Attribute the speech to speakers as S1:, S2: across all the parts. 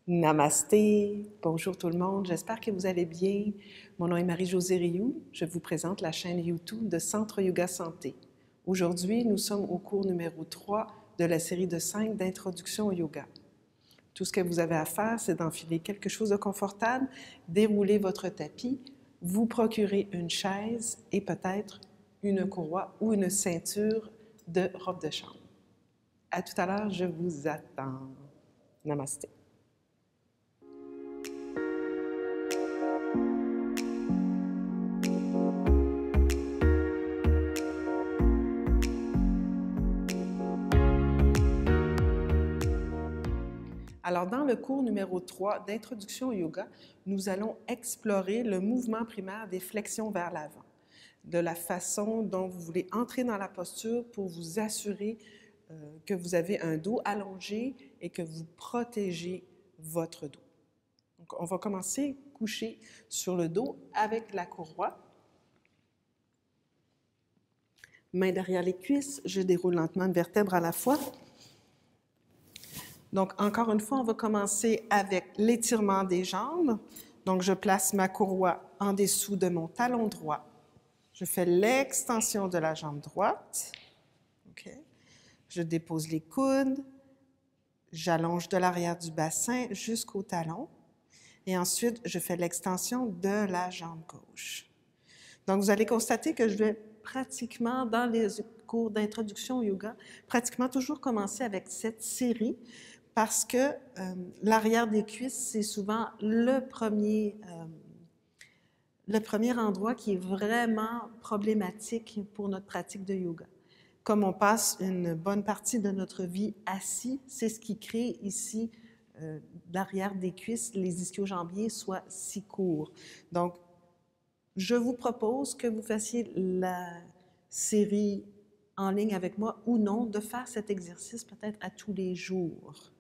S1: Namasté, bonjour tout le monde, j'espère que vous allez bien. Mon nom est Marie-Josée Rioux, je vous présente la chaîne YouTube de Centre Yoga Santé. Aujourd'hui, nous sommes au cours numéro 3 de la série de 5 d'introduction au yoga. Tout ce que vous avez à faire, c'est d'enfiler quelque chose de confortable, dérouler votre tapis, vous procurer une chaise et peut-être une courroie ou une ceinture de robe de chambre. À tout à l'heure, je vous attends. Namasté. Alors, dans le cours numéro 3 d'introduction au yoga, nous allons explorer le mouvement primaire des flexions vers l'avant, de la façon dont vous voulez entrer dans la posture pour vous assurer que vous avez un dos allongé et que vous protégez votre dos. Donc, on va commencer couché sur le dos avec la courroie. Main derrière les cuisses, je déroule lentement une vertèbre à la fois. Donc, encore une fois, on va commencer avec l'étirement des jambes. Donc, je place ma courroie en dessous de mon talon droit. Je fais l'extension de la jambe droite. OK. Je dépose les coudes. J'allonge de l'arrière du bassin jusqu'au talon. Et ensuite, je fais l'extension de la jambe gauche. Donc, vous allez constater que je vais pratiquement, dans les cours d'introduction au yoga, pratiquement toujours commencer avec cette série parce que l'arrière des cuisses, c'est souvent le premier endroit qui est vraiment problématique pour notre pratique de yoga. Comme on passe une bonne partie de notre vie assis, c'est ce qui crée ici l'arrière des cuisses, les ischio-jambiers soient si courts. Donc, je vous propose que vous fassiez la série en ligne avec moi ou non, de faire cet exercice peut-être à tous les jours.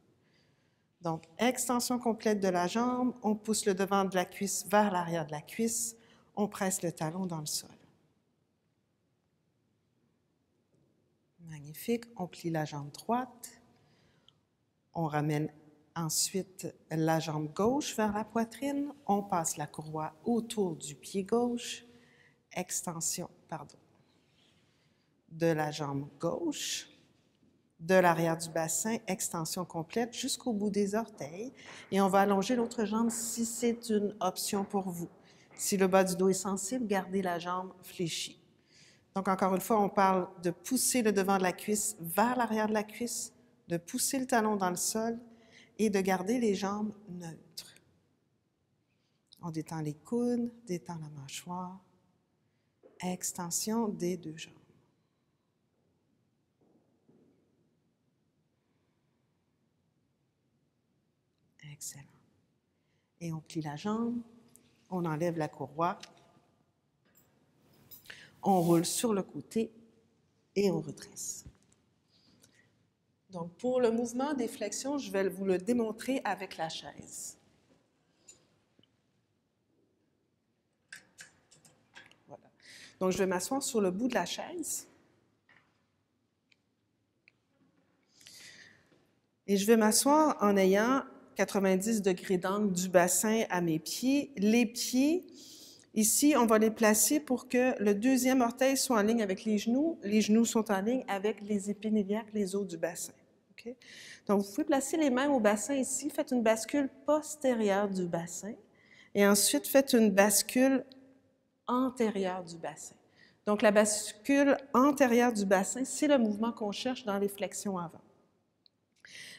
S1: Donc, extension complète de la jambe, on pousse le devant de la cuisse vers l'arrière de la cuisse, on presse le talon dans le sol. Magnifique, on plie la jambe droite, on ramène ensuite la jambe gauche vers la poitrine, on passe la courroie autour du pied gauche, extension, de la jambe gauche, de l'arrière du bassin, extension complète jusqu'au bout des orteils. Et on va allonger l'autre jambe si c'est une option pour vous. Si le bas du dos est sensible, gardez la jambe fléchie. Donc, encore une fois, on parle de pousser le devant de la cuisse vers l'arrière de la cuisse, de pousser le talon dans le sol et de garder les jambes neutres. On détend les coudes, détend la mâchoire. Extension des deux jambes. Excellent. Et on plie la jambe, on enlève la courroie, on roule sur le côté et on redresse. Donc, pour le mouvement des flexions, je vais vous le démontrer avec la chaise. Voilà. Donc, je vais m'asseoir sur le bout de la chaise. Et je vais m'asseoir en ayant 90 degrés d'angle du bassin à mes pieds. Les pieds, ici, on va les placer pour que le deuxième orteil soit en ligne avec les genoux. Les genoux sont en ligne avec les épineux-iliaques, les os du bassin. Okay? Donc, vous pouvez placer les mains au bassin ici. Faites une bascule postérieure du bassin. Et ensuite, faites une bascule antérieure du bassin. Donc, la bascule antérieure du bassin, c'est le mouvement qu'on cherche dans les flexions avant.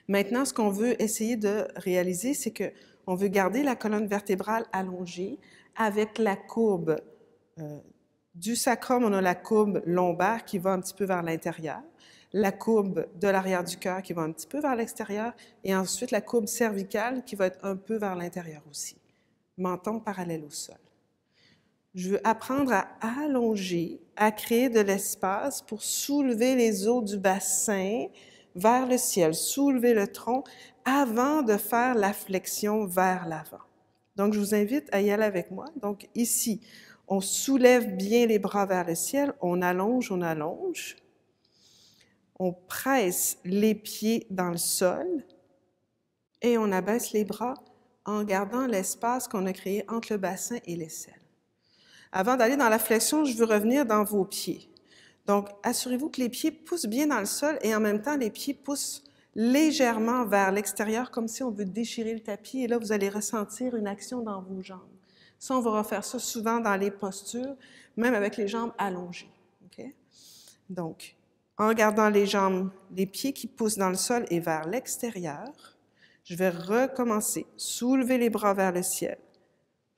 S1: Maintenant, ce qu'on veut essayer de réaliser, c'est qu'on veut garder la colonne vertébrale allongée avec la courbe du sacrum. On a la courbe lombaire qui va un petit peu vers l'intérieur, la courbe de l'arrière du cœur qui va un petit peu vers l'extérieur et ensuite la courbe cervicale qui va être un peu vers l'intérieur aussi. Menton parallèle au sol. Je veux apprendre à allonger, à créer de l'espace pour soulever les os du bassin vers le ciel, soulever le tronc avant de faire la flexion vers l'avant. Donc, je vous invite à y aller avec moi. Donc, ici, on soulève bien les bras vers le ciel, on allonge, on presse les pieds dans le sol Et on abaisse les bras en gardant l'espace qu'on a créé entre le bassin et l'aisselle. Avant d'aller dans la flexion, je veux revenir dans vos pieds. Donc, assurez-vous que les pieds poussent bien dans le sol et en même temps, les pieds poussent légèrement vers l'extérieur, comme si on veut déchirer le tapis. Et là, vous allez ressentir une action dans vos jambes. Ça, on va refaire ça souvent dans les postures, même avec les jambes allongées. Okay? Donc, en gardant les jambes, les pieds qui poussent dans le sol et vers l'extérieur, je vais recommencer. Soulever les bras vers le ciel.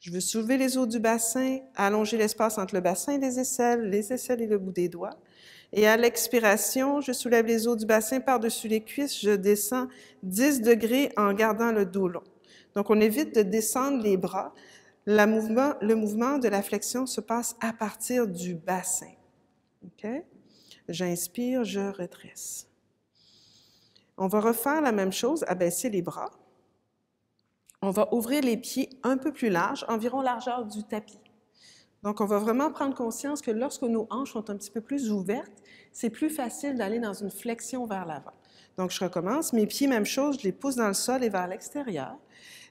S1: Je veux soulever les os du bassin, allonger l'espace entre le bassin et les aisselles et le bout des doigts. Et à l'expiration, je soulève les os du bassin par-dessus les cuisses, je descends 10 degrés en gardant le dos long. Donc, on évite de descendre les bras. Le mouvement de la flexion se passe à partir du bassin. OK? J'inspire, je redresse. On va refaire la même chose, abaisser les bras. On va ouvrir les pieds un peu plus larges, environ largeur du tapis. Donc, on va vraiment prendre conscience que lorsque nos hanches sont un petit peu plus ouvertes, c'est plus facile d'aller dans une flexion vers l'avant. Donc, je recommence. Mes pieds, même chose, je les pousse dans le sol et vers l'extérieur.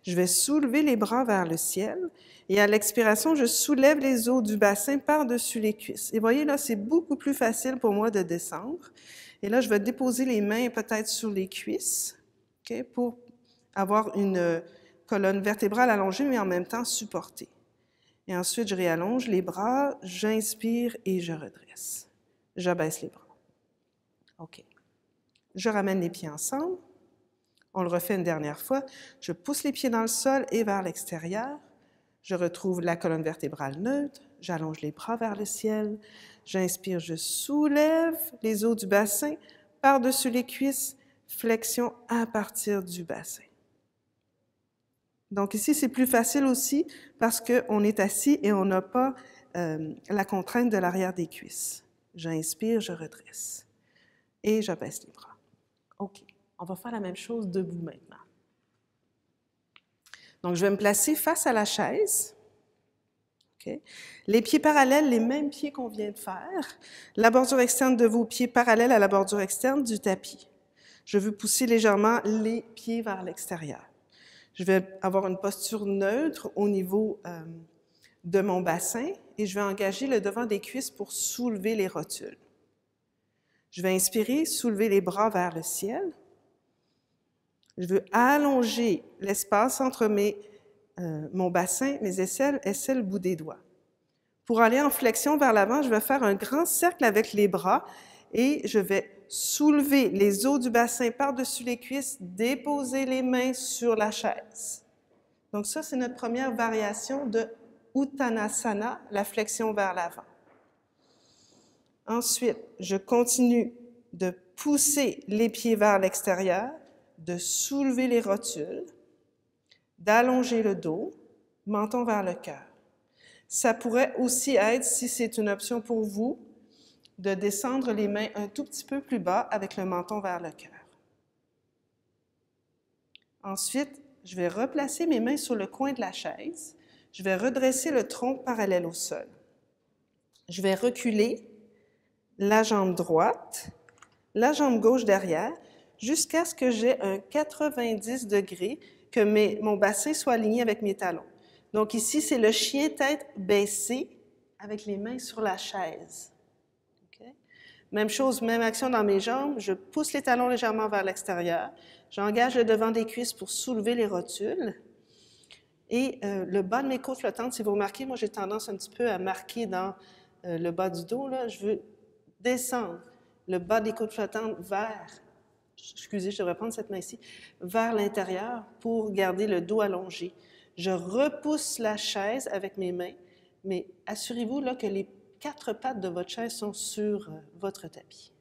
S1: Je vais soulever les bras vers le ciel. Et à l'expiration, je soulève les os du bassin par-dessus les cuisses. Et voyez, là, c'est beaucoup plus facile pour moi de descendre. Et là, je vais déposer les mains peut-être sur les cuisses, okay, pour avoir une colonne vertébrale allongée, mais en même temps supportée. Et ensuite, je réallonge les bras, j'inspire et je redresse. J'abaisse les bras. OK. Je ramène les pieds ensemble. On le refait une dernière fois. Je pousse les pieds dans le sol et vers l'extérieur. Je retrouve la colonne vertébrale neutre. J'allonge les bras vers le ciel. J'inspire, je soulève les os du bassin par-dessus les cuisses. Flexion à partir du bassin. Donc ici, c'est plus facile aussi parce qu'on est assis et on n'a pas la contrainte de l'arrière des cuisses. J'inspire, je redresse. Et j'abaisse les bras. OK. On va faire la même chose debout maintenant. Donc, je vais me placer face à la chaise. Okay. Les pieds parallèles, les mêmes pieds qu'on vient de faire. La bordure externe de vos pieds parallèle à la bordure externe du tapis. Je veux pousser légèrement les pieds vers l'extérieur. Je vais avoir une posture neutre au niveau de mon bassin et je vais engager le devant des cuisses pour soulever les rotules. Je vais inspirer, soulever les bras vers le ciel. Je veux allonger l'espace entre mon bassin, mes aisselles, le bout des doigts. Pour aller en flexion vers l'avant, je vais faire un grand cercle avec les bras et je vais soulever les os du bassin par-dessus les cuisses, déposer les mains sur la chaise. Donc ça, c'est notre première variation de Uttanasana, la flexion vers l'avant. Ensuite, je continue de pousser les pieds vers l'extérieur, de soulever les rotules, d'allonger le dos, menton vers le cœur. Ça pourrait aussi être, si c'est une option pour vous, de descendre les mains un tout petit peu plus bas avec le menton vers le cœur. Ensuite, je vais replacer mes mains sur le coin de la chaise. Je vais redresser le tronc parallèle au sol. Je vais reculer la jambe droite, la jambe gauche derrière, jusqu'à ce que j'ai un 90 degrés, que mon bassin soit aligné avec mes talons. Donc ici, c'est le chien tête baissée avec les mains sur la chaise. Okay? Même chose, même action dans mes jambes. Je pousse les talons légèrement vers l'extérieur. J'engage le devant des cuisses pour soulever les rotules. Et le bas de mes côtes flottantes, si vous remarquez, moi j'ai tendance un petit peu à marquer dans le bas du dos. Là. Je veux descendre le bas des côtes flottantes vers, excusez, je devrais prendre cette main ici, vers l'intérieur pour garder le dos allongé. Je repousse la chaise avec mes mains, mais assurez-vous là, que les 4 pattes de votre chaise sont sur votre tapis.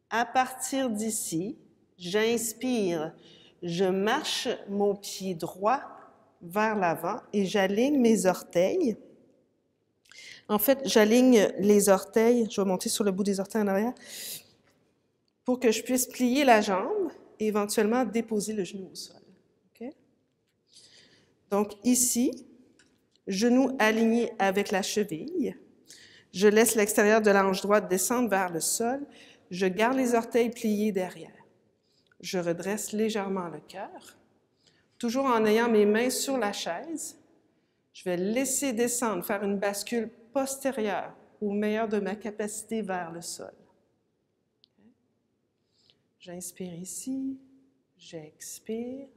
S1: À partir d'ici, j'inspire, je marche mon pied droit vers l'avant et j'aligne mes orteils. En fait, j'aligne les orteils, je vais monter sur le bout des orteils en arrière, pour que je puisse plier la jambe et éventuellement déposer le genou au sol. Okay? Donc ici, genou aligné avec la cheville. Je laisse l'extérieur de la hanche droite descendre vers le sol. Je garde les orteils pliés derrière. Je redresse légèrement le cœur. Toujours en ayant mes mains sur la chaise, je vais laisser descendre, faire une bascule postérieure au meilleur de ma capacité vers le sol. J'inspire ici, j'expire.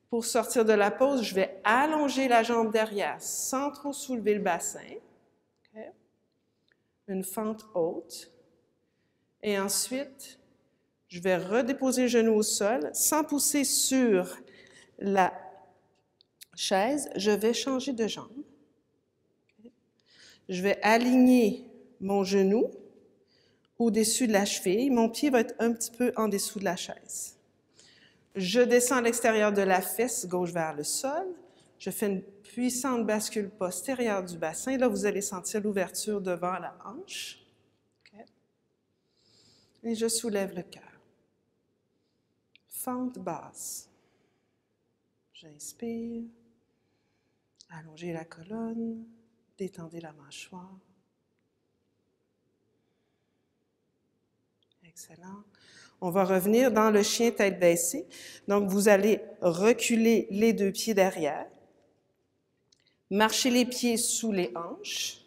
S1: Pour sortir de la pause, je vais allonger la jambe derrière sans trop soulever le bassin. Okay. Une fente haute. Et ensuite, je vais redéposer le genou au sol sans pousser sur la chaise. Je vais changer de jambe. Okay. Je vais aligner mon genou au-dessus de la cheville. Mon pied va être un petit peu en dessous de la chaise. Je descends à l'extérieur de la fesse gauche vers le sol. Je fais une puissante bascule postérieure du bassin. Là, vous allez sentir l'ouverture devant la hanche. Okay. Et je soulève le cœur. Fente basse. J'inspire. Allongez la colonne. Détendez la mâchoire. Excellent. On va revenir dans le chien tête baissée. Donc, vous allez reculer les deux pieds derrière. Marchez les pieds sous les hanches.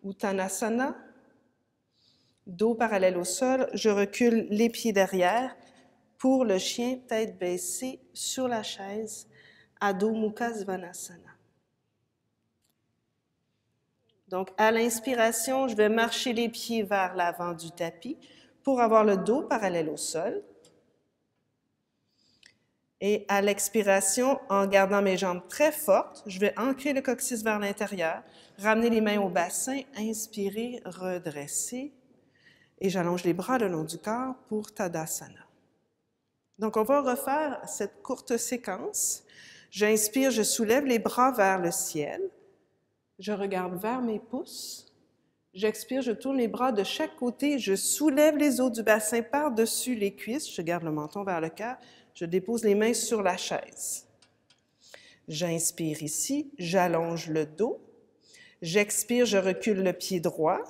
S1: Uttanasana. Dos parallèle au sol. Je recule les pieds derrière pour le chien tête baissée sur la chaise. Adho Mukha Svanasana. Donc, à l'inspiration, je vais marcher les pieds vers l'avant du tapis pour avoir le dos parallèle au sol. Et à l'expiration, en gardant mes jambes très fortes, je vais ancrer le coccyx vers l'intérieur, ramener les mains au bassin, inspirer, redresser. Et j'allonge les bras le long du corps pour Tadasana. Donc, on va refaire cette courte séquence. J'inspire, je soulève les bras vers le ciel. Je regarde vers mes pouces. J'expire, je tourne les bras de chaque côté, je soulève les os du bassin par-dessus les cuisses, je garde le menton vers le cœur, je dépose les mains sur la chaise. J'inspire ici, j'allonge le dos. J'expire, je recule le pied droit,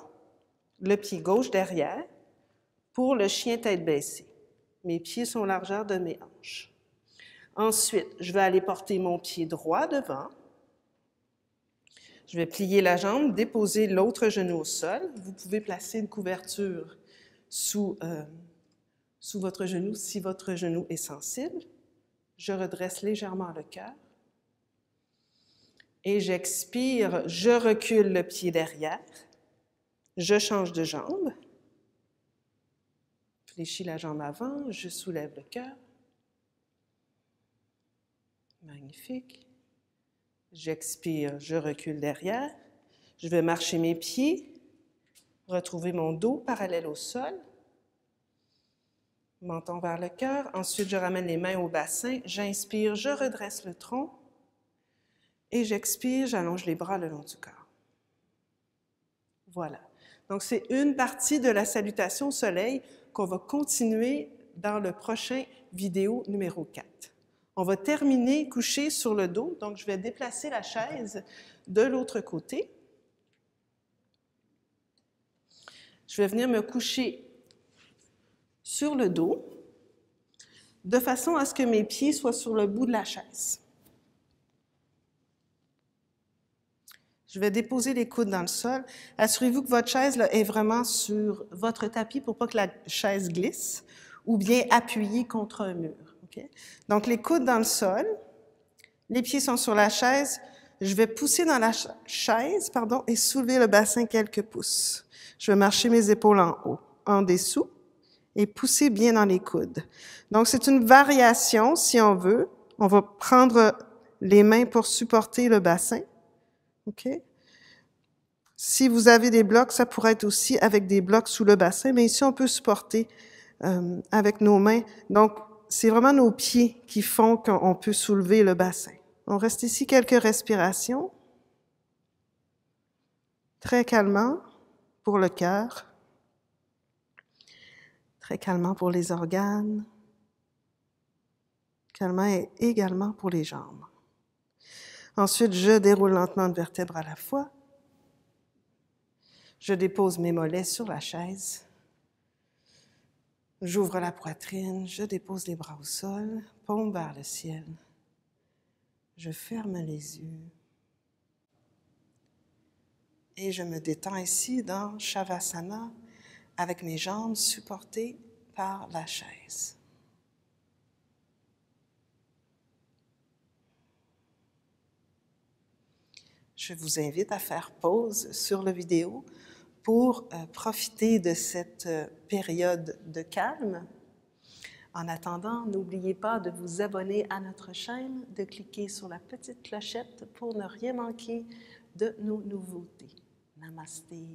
S1: le pied gauche derrière, pour le chien tête baissée. Mes pieds sont largeur de mes hanches. Ensuite, je vais aller porter mon pied droit devant. Je vais plier la jambe, déposer l'autre genou au sol. Vous pouvez placer une couverture sous votre genou si votre genou est sensible. Je redresse légèrement le cœur. Et j'expire, je recule le pied derrière. Je change de jambe. Fléchis la jambe avant, je soulève le cœur. Magnifique. J'expire, je recule derrière. Je vais marcher mes pieds, retrouver mon dos parallèle au sol. Menton vers le cœur. Ensuite, je ramène les mains au bassin. J'inspire, je redresse le tronc. Et j'expire, j'allonge les bras le long du corps. Voilà. Donc, c'est une partie de la salutation au soleil qu'on va continuer dans le prochain vidéo numéro 4. On va terminer couché sur le dos, donc je vais déplacer la chaise de l'autre côté. Je vais venir me coucher sur le dos, de façon à ce que mes pieds soient sur le bout de la chaise. Je vais déposer les coudes dans le sol. Assurez-vous que votre chaise là, est vraiment sur votre tapis pour pas que la chaise glisse, ou bien appuyée contre un mur. Okay? Donc, les coudes dans le sol, les pieds sont sur la chaise. Je vais pousser dans la chaise, et soulever le bassin quelques pouces. Je vais marcher mes épaules en haut, en dessous, et pousser bien dans les coudes. Donc, c'est une variation, si on veut. On va prendre les mains pour supporter le bassin. OK? Si vous avez des blocs, ça pourrait être aussi avec des blocs sous le bassin, mais ici, on peut supporter avec nos mains. Donc, c'est vraiment nos pieds qui font qu'on peut soulever le bassin. On reste ici quelques respirations. Très calmant pour le cœur. Très calmant pour les organes. Calmant également pour les jambes. Ensuite, je déroule lentement une vertèbre à la fois. Je dépose mes mollets sur la chaise. J'ouvre la poitrine, je dépose les bras au sol, paume vers le ciel. Je ferme les yeux. Et je me détends ici dans Shavasana avec mes jambes supportées par la chaise. Je vous invite à faire pause sur la vidéo pour profiter de cette période de calme. En attendant, n'oubliez pas de vous abonner à notre chaîne, de cliquer sur la petite clochette pour ne rien manquer de nos nouveautés. Namasté.